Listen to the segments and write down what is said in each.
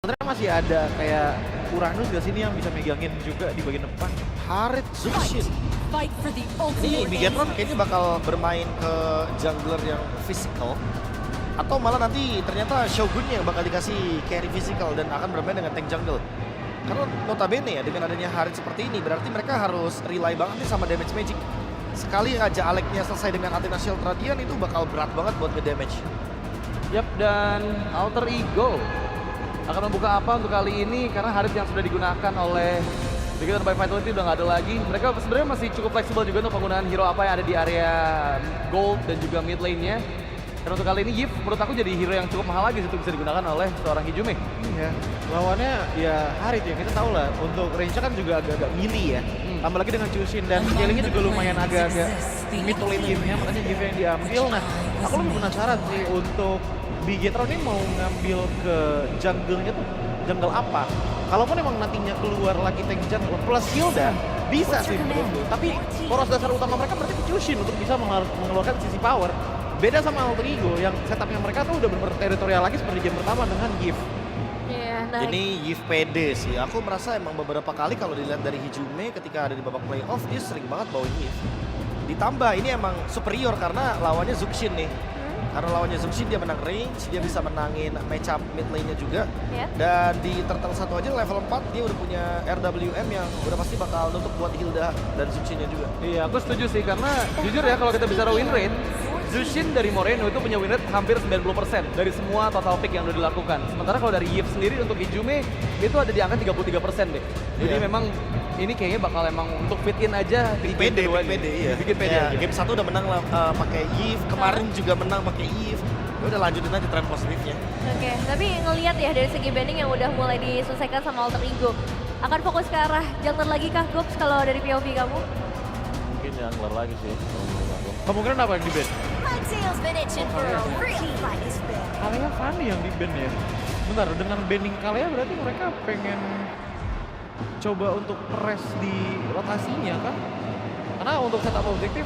Sebenarnya masih ada kayak Uranus gak sini yang bisa megangin juga di bagian depan. Harit Zuxin. Fight for the Ini ultimate. Bigetron kayaknya bakal bermain ke jungler yang physical. Atau malah nanti ternyata Shogun yang bakal dikasih carry physical dan akan bermain dengan tank jungle. Karena notabene ya dengan adanya Harit seperti ini berarti mereka harus rely banget nih sama damage magic. Sekali aja Alec-nya selesai dengan Athena Shield Radiant itu bakal berat banget buat nge-damage. Yap, dan Alter Ego akan membuka apa untuk kali ini karena Harit yang sudah digunakan oleh Bigetron by Vitality udah nggak ada lagi. Mereka sebenarnya masih cukup fleksibel juga untuk penggunaan hero apa yang ada di area gold dan juga mid lane-nya. Dan untuk kali ini Yif menurut aku jadi hero yang cukup mahal lagi untuk bisa digunakan oleh seorang Hijume. Iya, lawannya ya Harit ya, kita tahu lah untuk range kan juga agak-agak melee ya. Apalagi dengan Chushin dan scalingnya juga lumayan agak-agak mid to lane game-nya, makanya Yif yang diambil. Nah, aku lebih penasaran sih untuk Bigetron ini mau ngambil ke jungle-nya tuh jungle apa? Kalaupun emang nantinya keluar lagi tank jungle plus Hilda, bisa sih menurutku. Tapi poros dasar utama mereka berarti Chushin untuk bisa mengeluarkan sisi power. Beda sama Alter Ego yang setupnya mereka tuh udah bener teritorial lagi seperti game pertama dengan Yif. Iya, nah Ini Yif pede sih. Aku merasa emang beberapa kali kalau dilihat dari Hijume ketika ada di babak playoff dia sering banget bawain Yif. Ditambah ini emang superior karena lawannya Zuxin nih. Karena lawannya Zuxin dia menang range, dia bisa menangin matchup mid lane-nya juga. ya. Dan di Turtle 1 aja level 4 dia udah punya RWM yang udah pasti bakal nutup buat Hilda dan Zuxin-nya juga. Iya, aku setuju sih karena jujur ya kalau kita bicara win rate, Zushin dari Moreno itu punya win rate hampir 90% dari semua total pick yang udah dilakukan. Sementara kalau dari Yip sendiri untuk Hijume itu ada di angka 33% deh. Jadi Iya. memang ini kayaknya bakal emang untuk fit in aja di game Pede, kedua ini. pede, iya. Bikin pede Ya, aja. game 1 udah menang pakai Yif, kemarin juga menang pakai Yif. Ya udah lanjutin aja tren positifnya. Oke, tapi ngelihat ya dari segi banding yang udah mulai diselesaikan sama Alter Ego, akan fokus ke arah jungler lagi kah Gops kalau dari POV kamu? Mungkin jungler lagi sih. Kemungkinan apa yang di-ban? My tail's been itching for a real fight is back. Kalea Fanny yang di-ban ya. Bentar, dengan banning Kalea berarti mereka pengen coba untuk press di rotasinya kan? Karena untuk setup objektif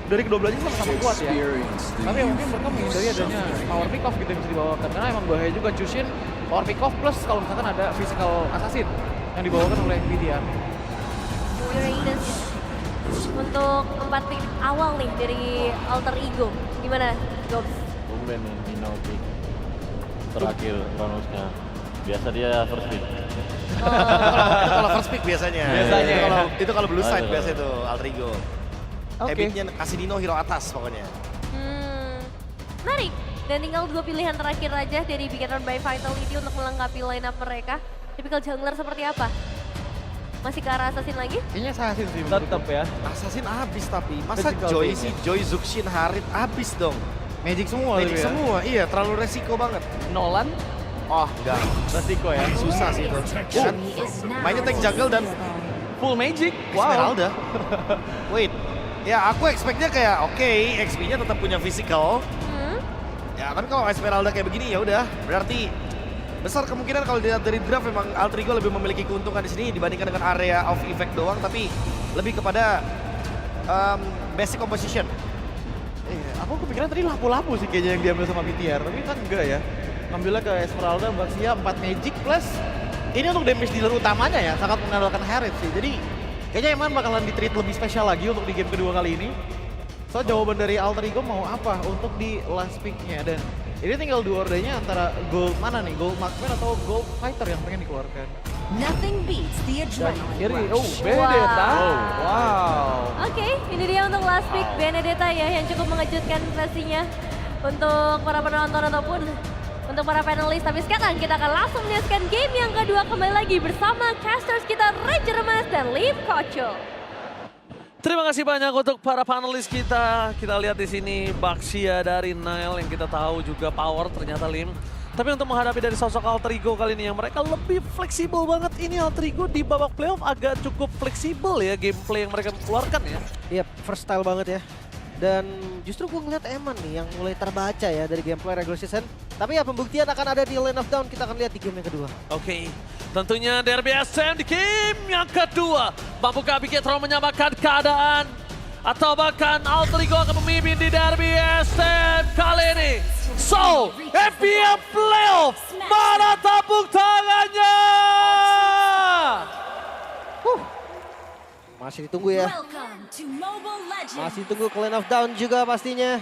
dari kedua belanya sama-sama kuat ya. Tapi ya mungkin mereka menghindari adanya power pick off gitu yang bisa dibawakan. Karena emang bahaya juga Chushin power pick off plus kalau misalkan ada physical assassin yang dibawakan oleh Nvidia. Uranus untuk 4 pick awal nih dari Alter Ego, gimana Gops? Tumben nih Dino pick. Terakhir Kronosnya. Biasa dia first pick. Itu kalau first pick biasanya. Biasanya ya. Itu kalau blue side Betul. biasa itu Alter Ego. Oke. Habitnya kasih Dino hero atas pokoknya. Menarik. Dan tinggal 2 pilihan terakhir aja dari Bigetron by Vitality untuk melengkapi lineup mereka. Typical jungler seperti apa? Masih ke arah assassin lagi? Kayaknya assassin sih Tetap ya. Assassin abis tapi. Masa Physical Joy game, sih, Joy, Zuxin, Harit abis dong. Magic semua Magic gitu ya. semua, iya terlalu resiko banget. Nolan, Oh enggak, resiko ya. susah sih itu. Kan mainnya tank jungle dan Full magic, wow. Esmeralda. Wait, ya aku expect-nya kayak oke, XP-nya tetap punya physical. Ya kan kalau Esmeralda kayak begini ya udah, berarti besar kemungkinan kalau dilihat dari draft memang Alter Ego lebih memiliki keuntungan di sini dibandingkan dengan area of effect doang, tapi lebih kepada basic composition. Iya, aku kepikiran tadi lapu-lapu sih kayaknya yang diambil sama BTR, tapi kan enggak ya. Ngambilnya ke Esmeralda, Baxia 4 magic plus ini untuk damage dealer utamanya ya, sangat mengandalkan Harit sih. Jadi kayaknya emang bakalan di-treat lebih spesial lagi untuk di game kedua kali ini. So jawaban dari Alter Ego mau apa untuk di last pick-nya, dan ini tinggal dua ordenya antara gold mana nih, gold marksman atau gold fighter yang pengen dikeluarkan. Nothing beats the Dan adrenaline kiri, rush. oh Benedetta. Wow. Wow. Oke, ini dia untuk last pick Benedetta ya yang cukup mengejutkan pastinya untuk para penonton ataupun untuk para panelis. Tapi sekarang kita akan langsung menyaksikan game yang kedua kembali lagi bersama casters kita Ranger Mas dan Lim Kocho. Terima kasih banyak untuk para panelis kita. Kita lihat di sini Baxia dari Nile yang kita tahu juga power ternyata Lim. Tapi untuk menghadapi dari sosok Alter Ego kali ini yang mereka lebih fleksibel banget. Ini Alter Ego di babak playoff agak cukup fleksibel ya gameplay yang mereka keluarkan ya. Iya, versatile banget ya. Dan justru gue ngeliat Eman nih yang mulai terbaca ya dari gameplay regular season. Tapi ya pembuktian akan ada di Lane of Down, kita akan lihat di game yang kedua. Oke, tentunya Derby SM di game yang kedua. Mampukah Bigetron menyamakan keadaan? Atau bahkan Alter Ego akan memimpin di Derby SM kali ini. So, FPL Playoff, mana tepuk tangan Masih ditunggu ya. Masih tunggu Clan of Dawn juga pastinya.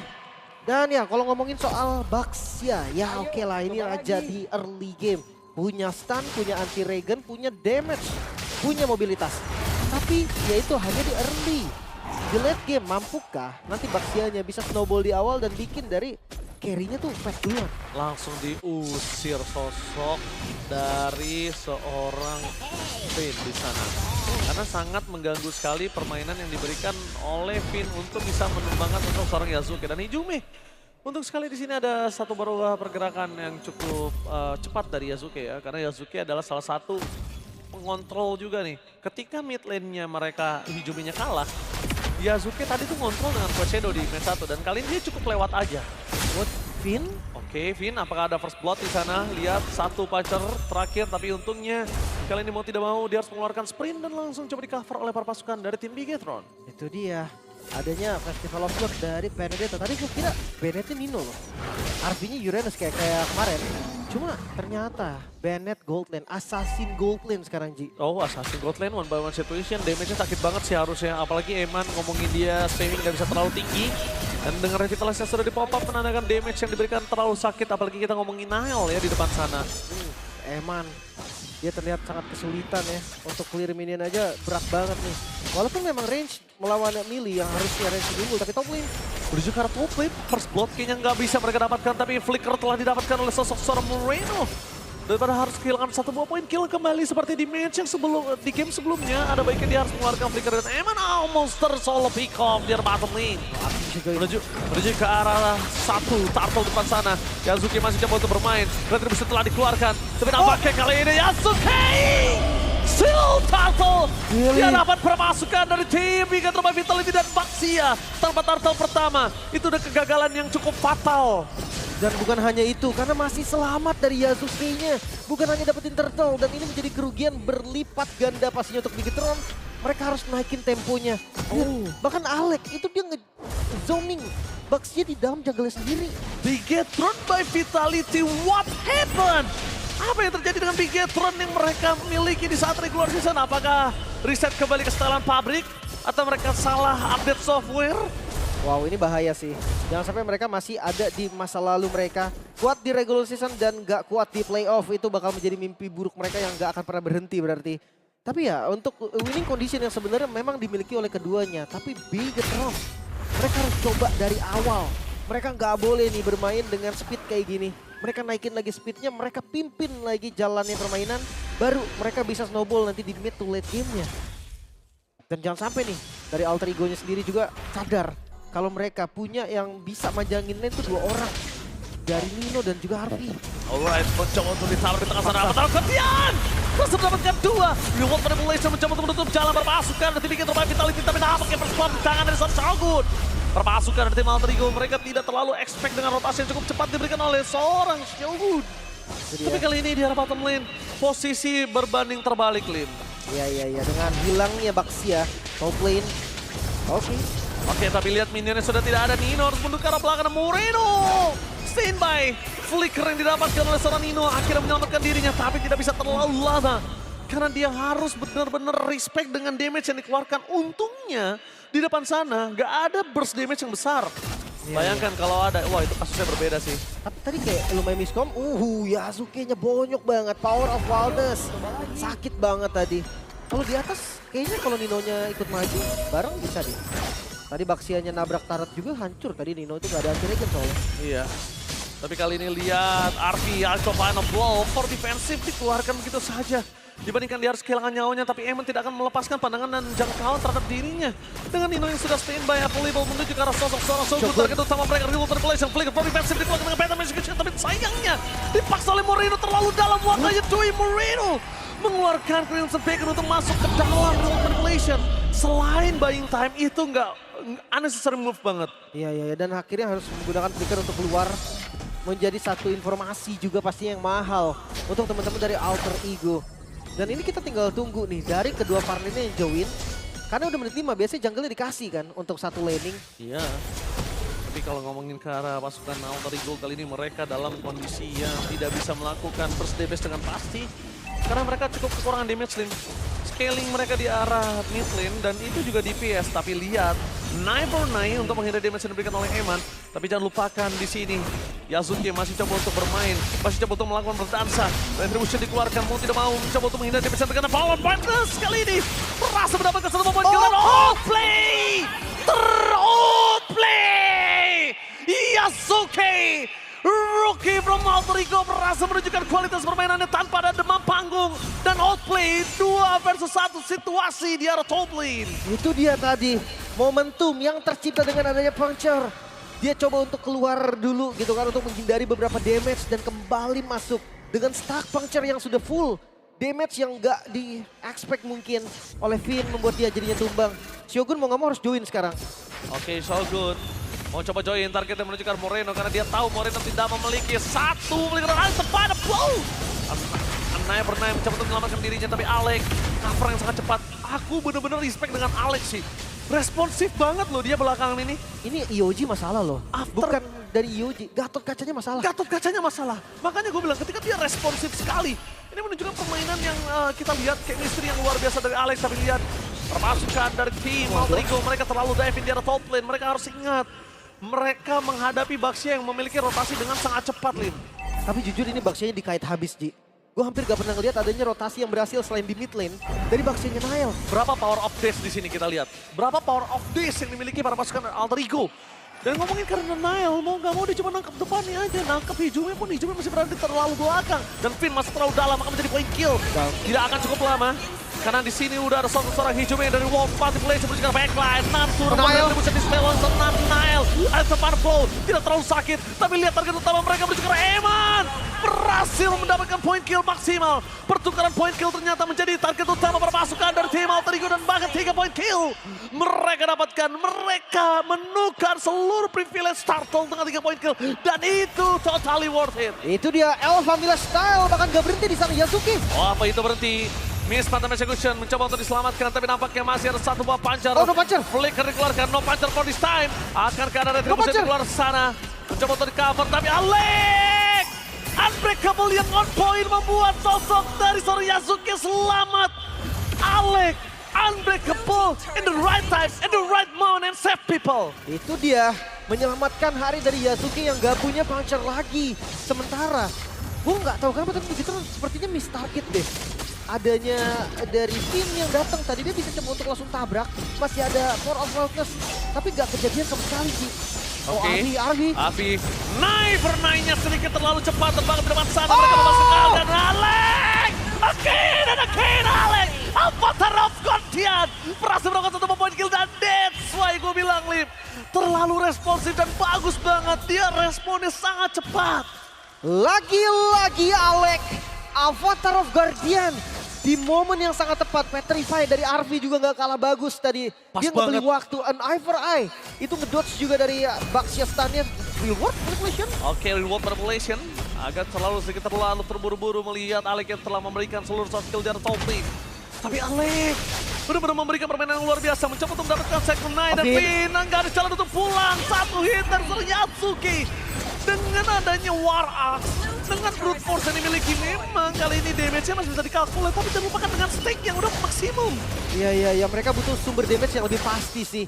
Dan ya kalau ngomongin soal Baxia, ya oke lah ini aja di early game. Punya stun, punya anti regen, punya damage, punya mobilitas. Tapi ya itu hanya di early. Di late game mampukah nanti Baxianya bisa snowball di awal dan bikin dari carry-nya tuh fast duluan. Langsung diusir sosok dari seorang Finn di sana. Karena sangat mengganggu sekali permainan yang diberikan oleh Finn untuk bisa menumbangkan untuk seorang Yasuke dan Ijume. Untuk sekali di sini ada satu berulah pergerakan yang cukup cepat dari Yasuke ya. Karena Yasuke adalah salah satu pengontrol juga nih. Ketika mid lane-nya mereka Ijume-nya kalah, Yasuke tadi tuh ngontrol dengan Quest Shadow di match 1 dan kali ini dia cukup lewat aja. Buat Finn, Oke, Finn, apakah ada first blood di sana? Lihat satu puncher terakhir, tapi untungnya kali ini mau tidak mau dia harus mengeluarkan sprint dan langsung coba di cover oleh para pasukan dari tim Bigetron. itu dia. Adanya Festival of Blood dari Benedetta. Tadi gue kira Bennett Nino loh. RV-nya Uranus kayak kemarin. Cuma ternyata Bennett Gold Lane, Assassin Gold Lane sekarang Ji. Oh, Assassin Gold Lane, one by one situation, damage-nya sakit banget sih harusnya. Apalagi Eman ngomongin dia spamming nggak bisa terlalu tinggi. Dan dengan revitalize yang sudah di pop up menandakan damage yang diberikan terlalu sakit. Apalagi kita ngomongin Nile ya di depan sana. Eman, dia terlihat sangat kesulitan ya. Untuk clear minion aja berat banget nih. Walaupun memang range melawan melee yang harusnya range unggul, tapi top lane. Menuju ke arah top lane, first blood kayaknya nggak bisa mereka dapatkan. Tapi flicker telah didapatkan oleh sosok seorang Moreno. Daripada harus kehilangan 1 buah poin kill kembali seperti di match yang di game sebelumnya. Ada baiknya dia harus mengeluarkan flicker dan Eman monster solo pick off di bottom lane. Menuju ke arah satu turtle depan sana. Yasuke masih coba untuk bermain. Retribution telah dikeluarkan. Tapi nampaknya kali ini Yasuke! Still turtle! Dia dapat permasukan dari tim Bigetron by Vitality dan Baxia. Tanpa turtle pertama. Itu udah kegagalan yang cukup fatal. Dan bukan hanya itu, karena masih selamat dari Yasuke-nya. Bukan hanya dapetin turtle, dan ini menjadi kerugian berlipat ganda pastinya untuk Bigetron. Mereka harus naikin temponya. Bahkan Alec, itu dia nge-zoning Baxia di dalam jungle-nya sendiri. Bigetron by Vitality, what happened? Apa yang terjadi dengan Bigetron yang mereka miliki di saat regular season? Apakah reset kembali ke setelan pabrik? Atau mereka salah update software? Wow, ini bahaya sih. Jangan sampai mereka masih ada di masa lalu mereka. Kuat di regular season dan gak kuat di playoff. Itu bakal menjadi mimpi buruk mereka yang gak akan pernah berhenti berarti. Tapi ya untuk winning condition yang sebenarnya memang dimiliki oleh keduanya. Tapi Bigetron, mereka harus coba dari awal. Mereka gak boleh nih bermain dengan speed kayak gini. Mereka naikin lagi speednya, mereka pimpin lagi jalannya permainan. Baru mereka bisa snowball nanti di mid to late game-nya. Dan jangan sampai nih, dari alter ego-nya sendiri juga sadar. Kalau mereka punya yang bisa manjangin lane itu 2 orang. Dari Nino dan juga Harvey. Alright, mencoba untuk ditawar di tengah sana. Betul ketian! Terus mendapatkan 2. Reward Manipulation mencoba untuk menutup jalan perpasukan. Nanti bikin terbaik Vitality, tapi nampaknya perspon di tangan dari seorang Shogun. Perpasukan dari tim Alter Ego, mereka tidak terlalu expect dengan rotasi yang cukup cepat diberikan oleh seorang Shogun. Tapi kali ini di arah bottom lane, posisi berbanding terbalik, Lim. Iya. Dengan hilangnya Baxia, top lane. Oke, tapi lihat minionnya sudah tidak ada. Nino harus mundur ke arah belakang. Moreno! Standby! Flicker yang didapatkan oleh seorang Nino akhirnya menyelamatkan dirinya. Tapi tidak bisa terlalu lama. Karena dia harus benar-benar respect dengan damage yang dikeluarkan. Untungnya di depan sana nggak ada burst damage yang besar. Bayangkan kalau ada, wah itu kasusnya berbeda sih. Tapi tadi kayak lumayan miskom. Yasuke-nya bonyok banget. Power of Wildness. Sakit banget tadi. Kalau di atas, kayaknya kalau Ninonya ikut maju, bareng bisa deh. Tadi Baxianya nabrak turret juga hancur. Tadi Nino itu gak ada anti-regen soalnya. Iya. Tapi kali ini lihat Arfi, Alco Final Blow for defensive dikeluarkan begitu saja. Dibandingkan dia harus kehilangan nyawanya, tapi Eamon tidak akan melepaskan pandangan dan jangkauan terhadap dirinya. Dengan Nino yang sudah standby available menuju ke arah sosok seorang Shogun. Target utama mereka Reward Manipulation, Flicker for defensive dikeluarkan dengan Pattern Execution. Tapi sayangnya dipaksa oleh Moreno terlalu dalam waktunya cuy. Moreno mengeluarkan Crimson Bacon untuk masuk ke dalam Reward Manipulation. Selain buying time itu nggak unnecessary move banget. Iya. Dan akhirnya harus menggunakan flicker untuk keluar. Menjadi satu informasi juga pasti yang mahal untuk teman-teman dari Alter Ego. Dan ini kita tinggal tunggu nih dari kedua partnernya yang join. Karena udah menit 5, biasanya jungle-nya dikasih kan untuk satu laning. Iya. Tapi kalau ngomongin ke arah pasukan Alter Ego kali ini mereka dalam kondisi yang tidak bisa melakukan burst damage dengan pasti. Karena mereka cukup kekurangan damage, Lim. scaling mereka di arah mid lane dan itu juga DPS. Tapi lihat, 9 untuk menghindari damage yang diberikan oleh Eman. Tapi jangan lupakan di sini, Yasuke masih coba untuk bermain, masih coba untuk melakukan berdansa. Retribution dikeluarkan, mau tidak mau mencoba untuk menghindari damage yang terkena power partners. Kali ini berhasil mendapatkan satu poin kill dan outplay! Ter-outplay! Yasuke! Rookie from Alter Ego berhasil menunjukkan kualitas permainannya tanpa ada demam panggung. Dan outplay 2 versus 1 situasi di arah top lane. Itu dia tadi, momentum yang tercipta dengan adanya puncture. Dia coba untuk keluar dulu gitu kan untuk menghindari beberapa damage dan kembali masuk. Dengan stack puncture yang sudah full. Damage yang gak di-expect mungkin oleh Finn membuat dia jadinya tumbang. Shogun mau gak mau harus join sekarang. Oke, Shogun mau coba join, targetnya menuju ke Moreno karena dia tahu Moreno tidak memiliki satu pelikaran tepat. Wow! Anaya pernah mencoba untuk menyelamatkan dirinya, tapi Alex cover yang sangat cepat. Aku bener-bener respect dengan Alex sih. Responsif banget loh dia belakangan ini. Ini Ioji masalah loh. After- Bukan dari Ioji, Gatot kacanya masalah. Gatot kacanya masalah. Makanya gue bilang ketika dia responsif sekali. Ini menunjukkan permainan yang kita lihat chemistry yang luar biasa dari Alex. Tapi lihat permasukan dari tim Alter Ego. Mereka terlalu dive in di arah top lane. Mereka harus ingat. Mereka menghadapi Baxia yang memiliki rotasi dengan sangat cepat, Lim. Tapi jujur ini Baxianya dikait habis, Ji. Gue hampir gak pernah ngeliat adanya rotasi yang berhasil selain di mid lane dari Baxianya Nail. Berapa power of days di sini kita lihat. Berapa power of days yang dimiliki para pasukan Alter Ego. Dan ngomongin karena Nail, mau gak mau dia cuma nangkep depannya aja. Nangkep hijumnya pun hijumnya masih berada di terlalu belakang. Dan Finn masih terlalu dalam, maka menjadi point kill. Tidak akan cukup lama. Karena di sini udah ada seorang hijumnya dari Wolf Party Play seperti backline. Nansur, Nail. bisa dispel senang Nail. Ada teman flow, tidak terlalu sakit. Tapi lihat target utama mereka menuju ke Eman. Berhasil mendapatkan point kill maksimal. Pertukaran point kill ternyata menjadi target utama para pasukan dari tim Alter Ego dan bahkan 3 point kill. Mereka dapatkan, mereka menukar seluruh privilege turtle dengan 3 point kill. Dan itu totally worth it. Itu dia Alpha Mila Style, bahkan gak berhenti di sana Yasuke. Oh, apa itu berhenti? Miss Phantom Execution mencoba untuk diselamatkan, tapi nampaknya masih ada satu buah pancar. Oh, no pancar. Flicker dikeluarkan, no pancar for this time. Akankah ada retribusi pancar. keluar sana? Mencoba untuk di-cover, tapi Alex! Unbreakable yang on point membuat sosok dari seorang Yasuke selamat. Alex, unbreakable in the right time, in the right moment and save people. Itu dia menyelamatkan hari dari Yasuke yang gak punya pancar lagi. Sementara gue nggak tahu kenapa tapi begitu sepertinya miss target deh. Adanya dari Finn yang datang tadi dia bisa coba untuk langsung tabrak. Masih ada Power of Wildness tapi gak kejadian sama sekali sih. Oh Oke. Arvi. Nya sedikit terlalu cepat terbang ke depan sana. Mereka memasukkan dan Alex. Again Alex. Avatar of Guardian. Berhasil melakukan satu poin kill dan that's why gue bilang Lim. Terlalu responsif dan bagus banget. Dia responnya sangat cepat. Lagi-lagi Alex. Avatar of Guardian. Di momen yang sangat tepat, Petrify dari Arvi juga gak kalah bagus tadi. Pas Dia ngebeli banget. waktu, an eye for eye. Itu ngedodge juga dari Baxia stunnya. Reward manipulation. Oke, reward manipulation. Agak sedikit terlalu terburu-buru melihat Alex yang telah memberikan seluruh soft skill dari top lane. Tapi Alex benar-benar memberikan permainan yang luar biasa. Mencoba untuk mendapatkan second night dan Finn nggak ada jalan untuk pulang. Satu hit dari seorang Yasuke. Dengan adanya War Axe, dengan brute force yang dimiliki memang kali ini damage-nya masih bisa dikalkulat. Tapi jangan lupakan dengan stake yang udah maksimum. Iya, mereka butuh sumber damage yang lebih pasti sih.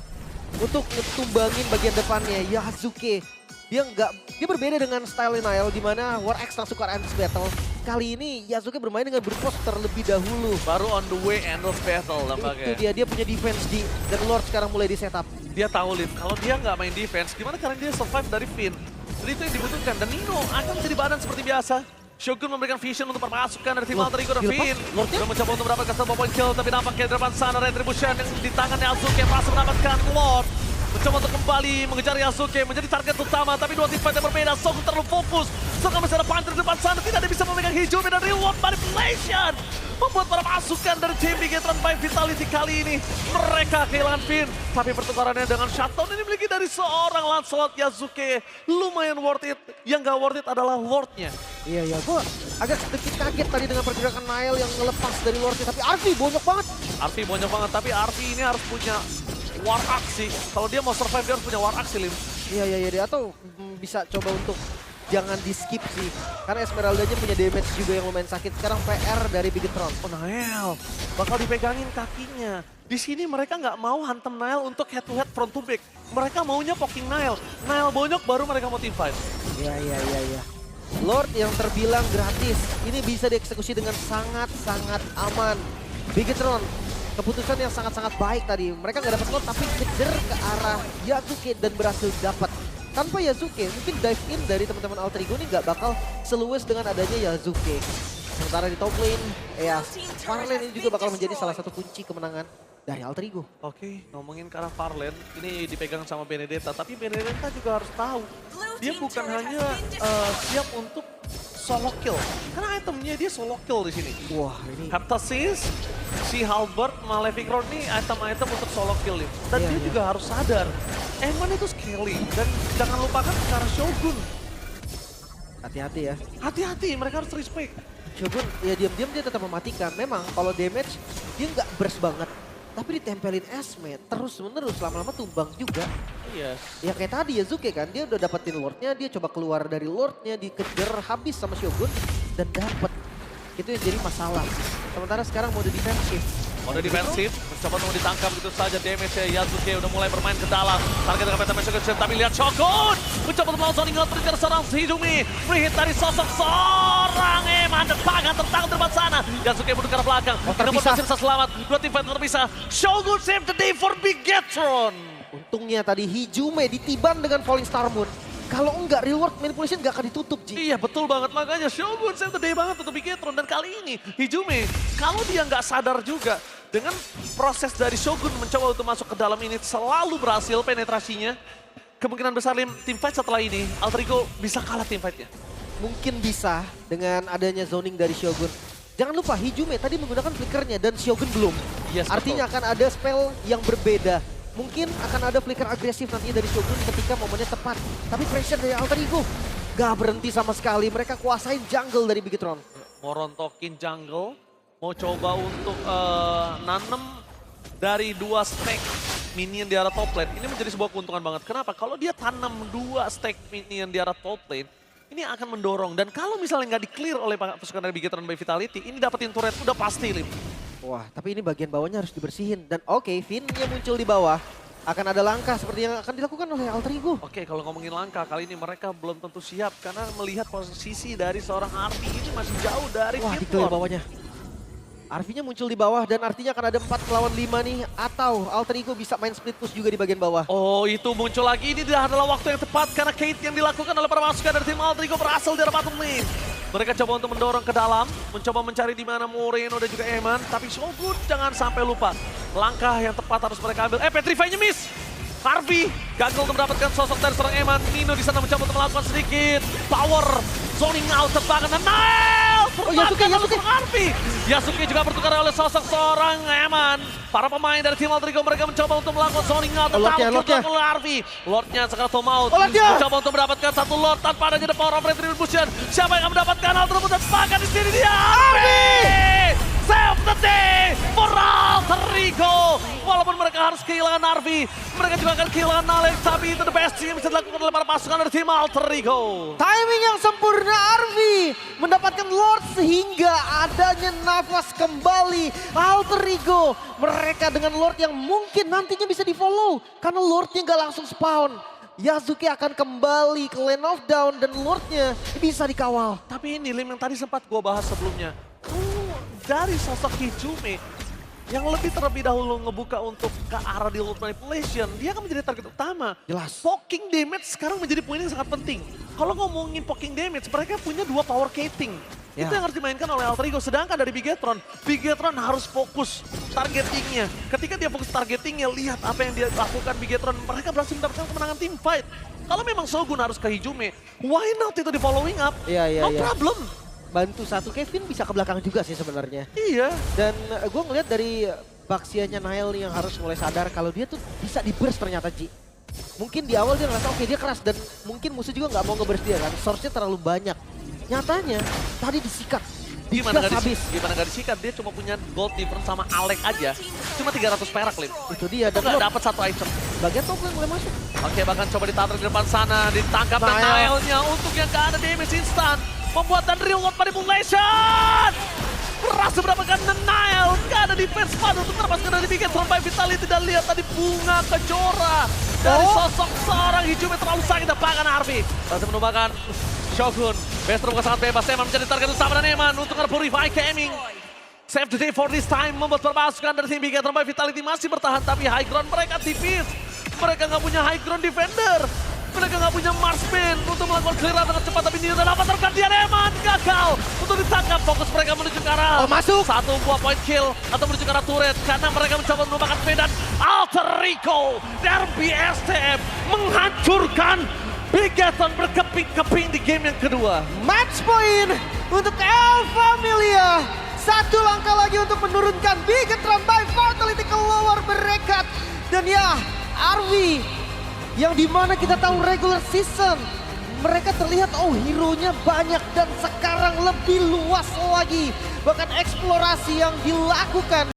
Untuk ngetumbangin bagian depannya, Yasuke. Dia berbeda dengan style Nail di mana War Axe langsung ke Endless Battle. Kali ini Yasuke bermain dengan brute force terlebih dahulu. Baru on the way Endless Battle nampaknya. Itu dia punya defense di dan Lord sekarang mulai di setup. Dia tahu Lim, kalau dia nggak main defense, gimana caranya dia survive dari Finn? Jadi itu yang dibutuhkan. Dan Nino akan menjadi badan seperti biasa. Shogun memberikan vision untuk permasukan dari tim Alter Ego dan Finn. Sudah mencoba untuk mendapatkan satu point kill, tapi nampaknya di depan sana Retribution yang di tangan Yasuke berhasil mendapatkan Lord. Mencoba untuk kembali mengejar Yasuke, menjadi target utama, tapi dua tim fight yang berbeda. Shogun terlalu fokus. Shogun masih ada pancer di depan sana, tidak ada bisa memegang hijaunya dan reward manipulation. Membuat para pasukan dari tim Bigetron by Vitality kali ini mereka kehilangan Finn. Tapi pertukarannya dengan shutdown ini dimiliki dari seorang Lancelot Yasuke. Lumayan worth it. Yang gak worth it adalah Lordnya. Iya, gue agak sedikit kaget tadi dengan pergerakan Nail yang ngelepas dari Lordnya. Tapi Arvi bonyok banget. Arvi banyak banget, tapi Arvi ini harus punya War Axe sih. Kalau dia mau survive dia harus punya War Axe, Lim. Iya, dia atau bisa coba untuk jangan di skip sih. Karena Esmeraldanya punya damage juga yang lumayan sakit. Sekarang PR dari Bigetron. Oh, Nael bakal dipegangin kakinya. Di sini mereka nggak mau hantem Nael untuk head to head front to back. Mereka maunya poking Nael. Nael bonyok baru mereka mau team fight. Iya. Lord yang terbilang gratis. Ini bisa dieksekusi dengan sangat-sangat aman. Bigetron, keputusan yang sangat-sangat baik tadi. Mereka nggak dapat Lord tapi kejar ke arah Yasuke dan berhasil dapat. Tanpa Yasuke, mungkin dive in dari teman-teman Alter Ego ini nggak bakal seluas dengan adanya Yasuke. Sementara di top lane, ya Farlane ini juga bakal menjadi salah satu kunci kemenangan dari Alter Ego. Oke, ngomongin ke arah Farlane, ini dipegang sama Benedetta. Tapi Benedetta juga harus tahu, dia bukan hanya siap untuk solo kill. Karena itemnya dia solo kill di sini. Wah ini. Heptasis, si Halberd, Malefic Road ini item-item untuk solo kill. Dan dia juga harus sadar, Eman itu scaling. Dan jangan lupakan ke arah Shogun. Hati-hati ya. Hati-hati, mereka harus respect. Shogun ya diam-diam dia tetap mematikan. Memang kalau damage dia nggak burst banget. Tapi ditempelin Esme terus-menerus lama-lama tumbang juga. Yes. Ya kayak tadi Yasuke kan, dia udah dapetin Lordnya, dia coba keluar dari Lordnya, dikejar habis sama Shogun dan dapet. Itu yang jadi masalah. Sementara sekarang mode defensif. Mode defensif, mencoba untuk ditangkap gitu saja damage-nya. Yasuke udah mulai bermain ke dalam. Target dengan peta Shogun, tapi lihat Shogun mencoba untuk melawan Sonic terkejar seorang Hijumi. Free hit dari sosok seorang Eman dan tangan tertangan terdepan sana. Yasuke mundur ke arah belakang. Namun masih bisa selamat. Dua tim fighter terpisah. Shogun save the day for Bigetron. Untungnya tadi Hijumi ditiban dengan Falling Star Moon. Kalau enggak, reward manipulation enggak akan ditutup, Ji. Iya betul banget, makanya Shogun save the day banget untuk Bigetron. Dan kali ini Hijumi, kalau dia nggak sadar juga dengan proses dari Shogun mencoba untuk masuk ke dalam ini selalu berhasil penetrasinya. Kemungkinan besar tim fight setelah ini, Alter Ego bisa kalah tim fightnya. Mungkin bisa dengan adanya zoning dari Shogun. Jangan lupa Hijumi tadi menggunakan flickernya dan Shogun belum. Yes, Artinya betul. akan ada spell yang berbeda. Mungkin akan ada flicker agresif nantinya dari Shogun ketika momennya tepat. Tapi pressure dari Alter Ego gak berhenti sama sekali. Mereka kuasain jungle dari Bigetron. Mau rontokin jungle, mau coba untuk nanem dari 2 stack minion di arah top lane. Ini menjadi sebuah keuntungan banget. Kenapa? Kalau dia tanam 2 stack minion di arah top lane, ini akan mendorong. Dan kalau misalnya nggak di-clear oleh pasukan dari Bigetron by Vitality, ini dapetin turret udah pasti, Lim. Wah, tapi ini bagian bawahnya harus dibersihin. Dan oke, Finn-nya muncul di bawah. Akan ada langkah seperti yang akan dilakukan oleh Alter Ego. Oke, kalau ngomongin langkah, kali ini mereka belum tentu siap. Karena melihat posisi dari seorang Arby ini masih jauh dari Wah, Pit di-clear Lord. bawahnya. Arvi-nya muncul di bawah dan artinya akan ada 4 lawan 5 nih. Atau Alter Ego bisa main split push juga di bagian bawah. Oh, itu muncul lagi. Ini adalah waktu yang tepat karena Kate yang dilakukan oleh para pasukan dari tim Alter Ego berhasil di arah bottom lane. Mereka coba untuk mendorong ke dalam, mencoba mencari di mana Moreno dan juga Eman. Tapi Shogun jangan sampai lupa. Langkah yang tepat harus mereka ambil. Petrify-nya miss. Harvey gagal untuk mendapatkan sosok dari seorang Eman. Nino di sana mencoba untuk melakukan sedikit power. Zoning out terbang dan Nael. Yasuke. Harvey. Yasuke juga bertukar oleh sosok seorang Eman. Para pemain dari tim Alter Ego mereka mencoba untuk melakukan zoning out. Lordnya. Oleh Harvey. Lordnya sekarang Tom out. Lordnya. Mencoba untuk mendapatkan satu Lord tanpa adanya the power of retribution. Siapa yang akan mendapatkan hal tersebut dan bahkan di sini dia Harvey. Save the day for Alter Ego. Walaupun mereka harus kehilangan Harvey, mereka juga akan kehilangan Alex. Tapi itu the best yang bisa dilakukan oleh para pasukan dari tim Alter Ego. Timing yang sempurna Arvi mendapatkan Lord sehingga adanya nafas kembali Alter Ego. Mereka dengan Lord yang mungkin nantinya bisa di follow karena Lordnya nggak langsung spawn. Yasuke akan kembali ke Lane of Down dan Lordnya bisa dikawal. Tapi ini Lim yang tadi sempat gua bahas sebelumnya. Dari sosok Hijumi yang lebih terlebih dahulu ngebuka untuk ke arah di Lord Manipulation, dia akan menjadi target utama. Jelas. Poking damage sekarang menjadi poin yang sangat penting. Kalau ngomongin poking damage, mereka punya 2 power gating. Ya. Itu yang harus dimainkan oleh Alter Ego. Sedangkan dari Bigetron harus fokus targetingnya. Ketika dia fokus targetingnya, lihat apa yang dia lakukan Bigetron. Mereka berhasil mendapatkan kemenangan team fight. Kalau memang Shogun harus ke Hijumi, why not itu di following up? Iya. No problem. Bantu satu Kevin bisa ke belakang juga sih sebenarnya. Iya. Dan gue ngeliat dari Baxianya Nael yang harus mulai sadar kalau dia tuh bisa di-burst ternyata, Ji. Mungkin di awal dia ngerasa oke dia keras dan mungkin musuh juga nggak mau nge-burst dia kan. Source-nya terlalu banyak. Nyatanya tadi disikat Gimana Digas habis. gak disikat, dia cuma punya gold difference sama Alec aja. Cuma 300 perak, Lim. Itu dia. Itu Dan nggak lo dapat satu item. bagian top lane mulai masuk. Oke, bahkan coba ditarik di depan sana, ditangkap dan Nile. Nile-nya untuk yang gak ada damage instan. Membuat dan real world manipulation. Berhasil mendapatkan Nile, gak ada defense padu untuk terpaskan dari Bigetron by Vitality. Dan lihat tadi bunga kejora dari sosok seorang hijau yang terlalu sakit depankan Harvey. Berhasil menumbangkan Shogun. Bester bukan sangat bebas, Eman menjadi target utama dan Eman untuk Purify Gaming. Save the day for this time, membuat permasukan dari tim Bigetron by Vitality masih bertahan, tapi high ground mereka tipis. Mereka nggak punya high ground defender. Mereka nggak punya marksman untuk melakukan clear dengan cepat, tapi Neo dapat tergantian Eman gagal untuk ditangkap. Fokus mereka menuju ke arah masuk. satu buah point kill atau menuju ke arah turret karena mereka mencoba menumbangkan Medan. Alter Ego dari BSTM menghancurkan Bigetron berkeping-keping di game yang kedua. Match point untuk El Familia. Satu langkah lagi untuk menurunkan Bigetron by Vitality ke lower berekat. Dan ya, Arwi yang dimana kita tahu regular season mereka terlihat hero-nya banyak dan sekarang lebih luas lagi. Bahkan eksplorasi yang dilakukan